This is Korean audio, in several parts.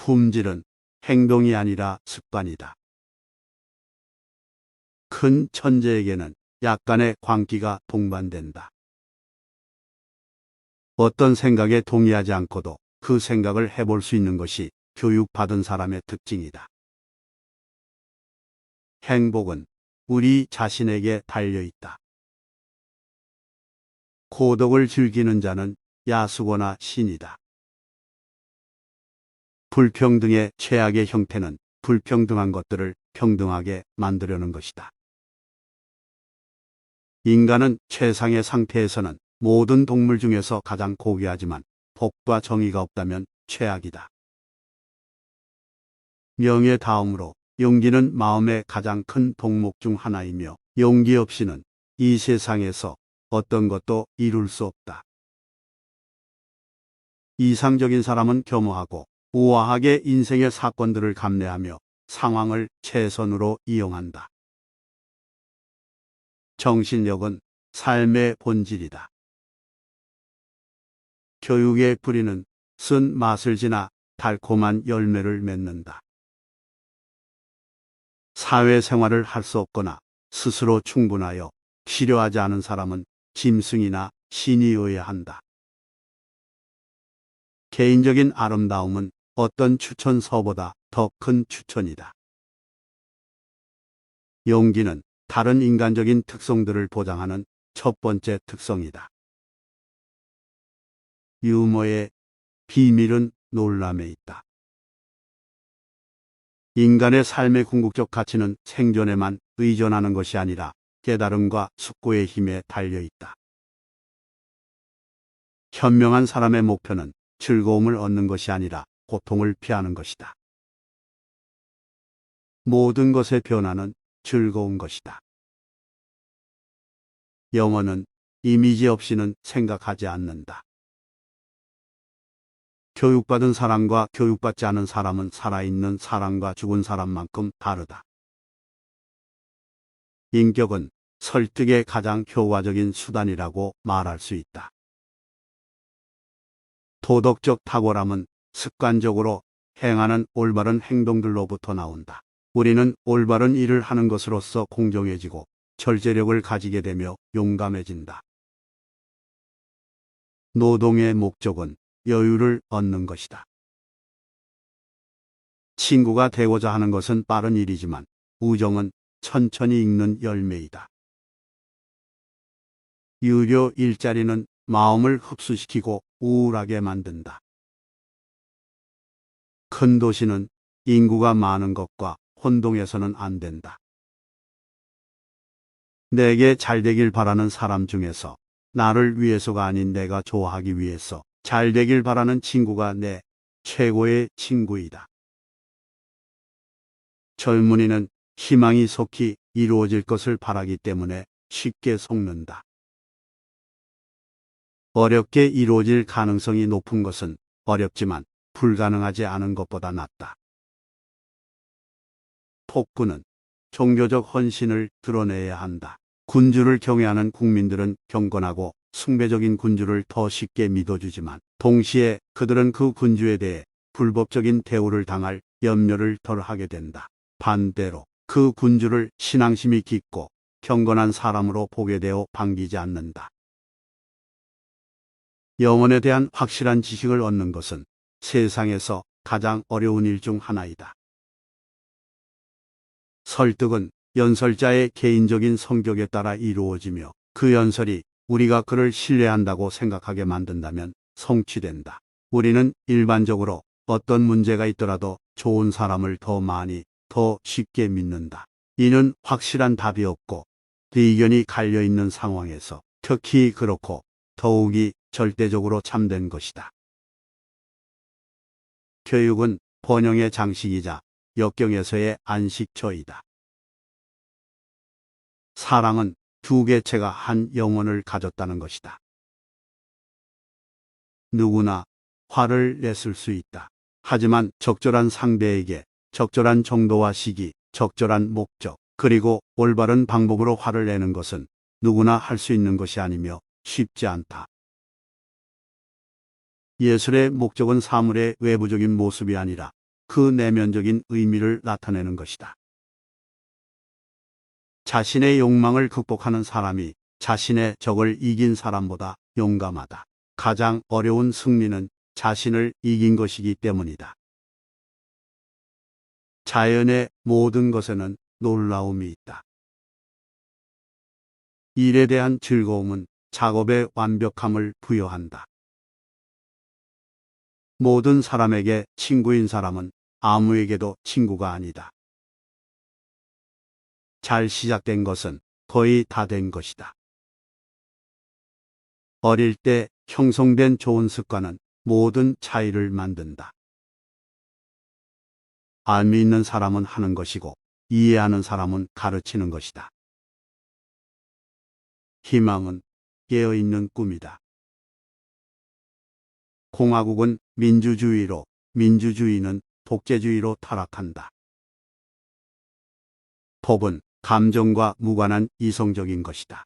품질은 행동이 아니라 습관이다. 큰 천재에게는 약간의 광기가 동반된다. 어떤 생각에 동의하지 않고도 그 생각을 해볼 수 있는 것이 교육받은 사람의 특징이다. 행복은 우리 자신에게 달려있다. 고독을 즐기는 자는 야수거나 신이다. 불평등의 최악의 형태는 불평등한 것들을 평등하게 만들려는 것이다. 인간은 최상의 상태에서는 모든 동물 중에서 가장 고귀하지만 복과 정의가 없다면 최악이다. 명예 다음으로 용기는 마음의 가장 큰 덕목 중 하나이며 용기 없이는 이 세상에서 어떤 것도 이룰 수 없다. 이상적인 사람은 겸허하고 우아하게 인생의 사건들을 감내하며 상황을 최선으로 이용한다. 정신력은 삶의 본질이다. 교육의 뿌리는 쓴 맛을 지나 달콤한 열매를 맺는다. 사회생활을 할 수 없거나 스스로 충분하여 필요하지 않은 사람은 짐승이나 신이어야 한다. 개인적인 아름다움은 어떤 추천서보다 더 큰 추천이다. 용기는 다른 인간적인 특성들을 보장하는 첫 번째 특성이다. 유머의 비밀은 놀람에 있다. 인간의 삶의 궁극적 가치는 생존에만 의존하는 것이 아니라 깨달음과 숙고의 힘에 달려있다. 현명한 사람의 목표는 즐거움을 얻는 것이 아니라 고통을 피하는 것이다. 모든 것의 변화는 즐거운 것이다. 영혼은 이미지 없이는 생각하지 않는다. 교육받은 사람과 교육받지 않은 사람은 살아있는 사람과 죽은 사람만큼 다르다. 인격은 설득의 가장 효과적인 수단이라고 말할 수 있다. 도덕적 탁월함은 습관적으로 행하는 올바른 행동들로부터 나온다. 우리는 올바른 일을 하는 것으로서 공정해지고 절제력을 가지게 되며 용감해진다. 노동의 목적은 여유를 얻는 것이다. 친구가 되고자 하는 것은 빠른 일이지만 우정은 천천히 익는 열매이다. 유료 일자리는 마음을 흡수시키고 우울하게 만든다. 큰 도시는 인구가 많은 것과 혼동해서는 안 된다. 내게 잘 되길 바라는 사람 중에서 나를 위해서가 아닌 내가 좋아하기 위해서 잘 되길 바라는 친구가 내 최고의 친구이다. 젊은이는 희망이 속히 이루어질 것을 바라기 때문에 쉽게 속는다. 어렵게 이루어질 가능성이 높은 것은 어렵지만 불가능하지 않은 것보다 낫다. 폭군은 종교적 헌신을 드러내야 한다. 군주를 경외하는 국민들은 경건하고 숭배적인 군주를 더 쉽게 믿어주지만 동시에 그들은 그 군주에 대해 불법적인 대우를 당할 염려를 덜 하게 된다. 반대로 그 군주를 신앙심이 깊고 경건한 사람으로 보게 되어 반기지 않는다. 영혼에 대한 확실한 지식을 얻는 것은 세상에서 가장 어려운 일 중 하나이다. 설득은 연설자의 개인적인 성격에 따라 이루어지며 그 연설이 우리가 그를 신뢰한다고 생각하게 만든다면 성취된다. 우리는 일반적으로 어떤 문제가 있더라도 좋은 사람을 더 많이, 더 쉽게 믿는다. 이는 확실한 답이 없고 의견이 갈려있는 상황에서 특히 그렇고 더욱이 절대적으로 참된 것이다. 교육은 번영의 장식이자 역경에서의 안식처이다. 사랑은 두 개체가 한 영혼을 가졌다는 것이다. 누구나 화를 냈을 수 있다. 하지만 적절한 상대에게 적절한 정도와 시기, 적절한 목적, 그리고 올바른 방법으로 화를 내는 것은 누구나 할 수 있는 것이 아니며 쉽지 않다. 예술의 목적은 사물의 외부적인 모습이 아니라 그 내면적인 의미를 나타내는 것이다. 자신의 욕망을 극복하는 사람이 자신의 적을 이긴 사람보다 용감하다. 가장 어려운 승리는 자신을 이긴 것이기 때문이다. 자연의 모든 것에는 놀라움이 있다. 일에 대한 즐거움은 작업의 완벽함을 부여한다. 모든 사람에게 친구인 사람은 아무에게도 친구가 아니다. 잘 시작된 것은 거의 다 된 것이다. 어릴 때 형성된 좋은 습관은 모든 차이를 만든다. 알미 있는 사람은 하는 것이고 이해하는 사람은 가르치는 것이다. 희망은 깨어있는 꿈이다. 공화국은 민주주의로, 민주주의는 독재주의로 타락한다. 법은 감정과 무관한 이성적인 것이다.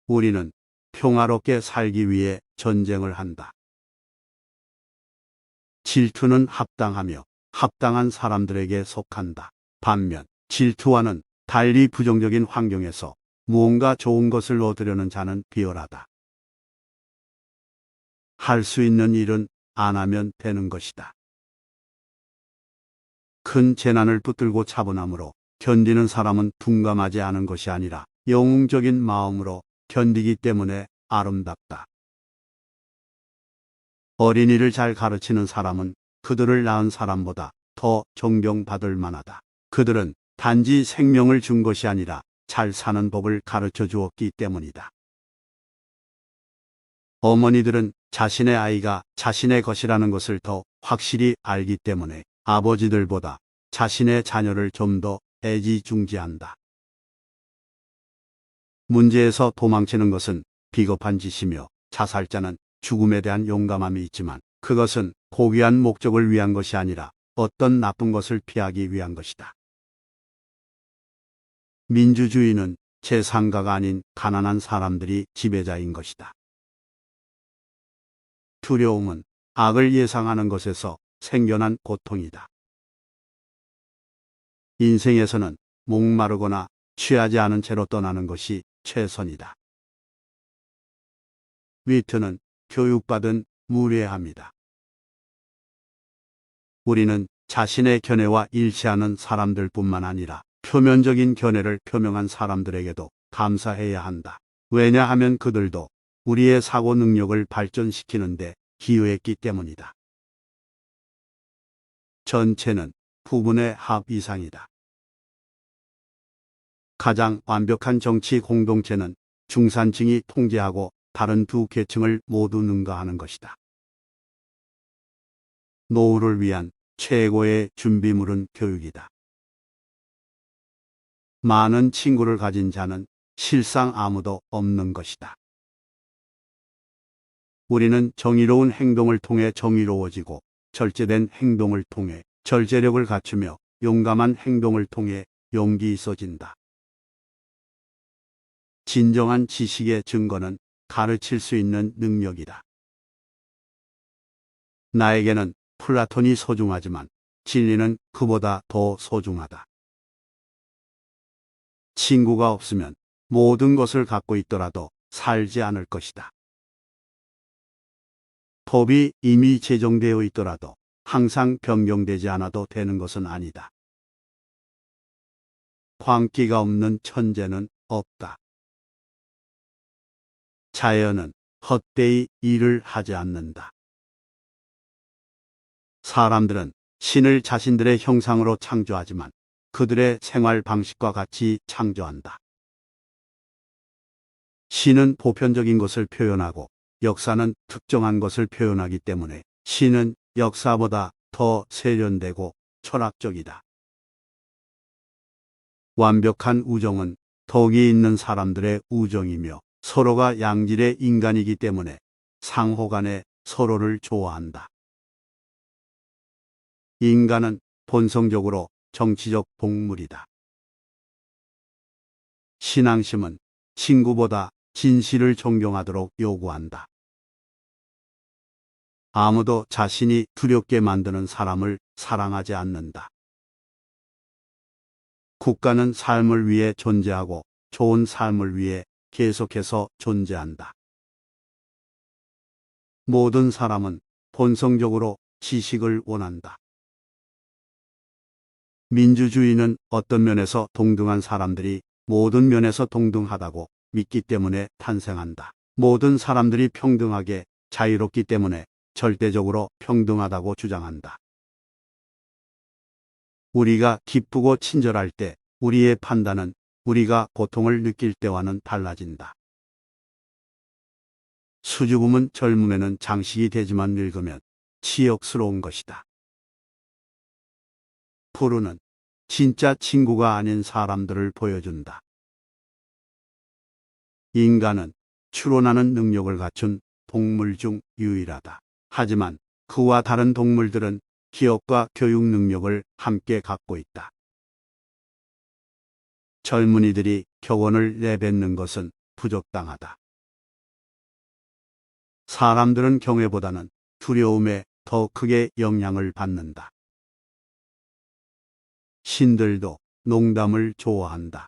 우리는 평화롭게 살기 위해 전쟁을 한다. 질투는 합당하며 합당한 사람들에게 속한다. 반면 질투와는 달리 부정적인 환경에서 무언가 좋은 것을 얻으려는 자는 비열하다. 할 수 있는 일은 안 하면 되는 것이다. 큰 재난을 붙들고 차분함으로 견디는 사람은 둔감하지 않은 것이 아니라 영웅적인 마음으로 견디기 때문에 아름답다. 어린이를 잘 가르치는 사람은 그들을 낳은 사람보다 더 존경받을 만하다. 그들은 단지 생명을 준 것이 아니라 잘 사는 법을 가르쳐 주었기 때문이다. 어머니들은 자신의 아이가 자신의 것이라는 것을 더 확실히 알기 때문에 아버지들보다 자신의 자녀를 좀 더 애지중지한다. 문제에서 도망치는 것은 비겁한 짓이며 자살자는 죽음에 대한 용감함이 있지만 그것은 고귀한 목적을 위한 것이 아니라 어떤 나쁜 것을 피하기 위한 것이다. 민주주의는 제3가가 아닌 가난한 사람들이 지배자인 것이다. 두려움은 악을 예상하는 것에서 생겨난 고통이다. 인생에서는 목마르거나 취하지 않은 채로 떠나는 것이 최선이다. 위트는 교육받은 무례함이다. 우리는 자신의 견해와 일치하는 사람들뿐만 아니라 표면적인 견해를 표명한 사람들에게도 감사해야 한다. 왜냐하면 그들도 우리의 사고 능력을 발전시키는데 기여했기 때문이다. 전체는 부분의 합 이상이다. 가장 완벽한 정치 공동체는 중산층이 통제하고 다른 두 계층을 모두 능가하는 것이다. 노후를 위한 최고의 준비물은 교육이다. 많은 친구를 가진 자는 실상 아무도 없는 것이다. 우리는 정의로운 행동을 통해 정의로워지고 절제된 행동을 통해 절제력을 갖추며 용감한 행동을 통해 용기 있어진다. 진정한 지식의 증거는 가르칠 수 있는 능력이다. 나에게는 플라톤이 소중하지만 진리는 그보다 더 소중하다. 친구가 없으면 모든 것을 갖고 있더라도 살지 않을 것이다. 법이 이미 제정되어 있더라도 항상 변경되지 않아도 되는 것은 아니다. 광기가 없는 천재는 없다. 자연은 헛되이 일을 하지 않는다. 사람들은 신을 자신들의 형상으로 창조하지만 그들의 생활 방식과 같이 창조한다. 신은 보편적인 것을 표현하고 역사는 특정한 것을 표현하기 때문에 신은 역사보다 더 세련되고 철학적이다. 완벽한 우정은 덕이 있는 사람들의 우정이며 서로가 양질의 인간이기 때문에 상호 간에 서로를 좋아한다. 인간은 본성적으로 정치적 동물이다. 신앙심은 친구보다 진실을 존경하도록 요구한다. 아무도 자신이 두렵게 만드는 사람을 사랑하지 않는다. 국가는 삶을 위해 존재하고 좋은 삶을 위해 계속해서 존재한다. 모든 사람은 본성적으로 지식을 원한다. 민주주의는 어떤 면에서 동등한 사람들이 모든 면에서 동등하다고 믿기 때문에 탄생한다. 모든 사람들이 평등하게 자유롭기 때문에 절대적으로 평등하다고 주장한다. 우리가 기쁘고 친절할 때 우리의 판단은 우리가 고통을 느낄 때와는 달라진다. 수줍음은 젊음에는 장식이 되지만 늙으면 치욕스러운 것이다. 푸르는 진짜 친구가 아닌 사람들을 보여준다. 인간은 추론하는 능력을 갖춘 동물 중 유일하다. 하지만 그와 다른 동물들은 기억과 교육 능력을 함께 갖고 있다. 젊은이들이 교훈을 내뱉는 것은 부적당하다. 사람들은 경외보다는 두려움에 더 크게 영향을 받는다. 신들도 농담을 좋아한다.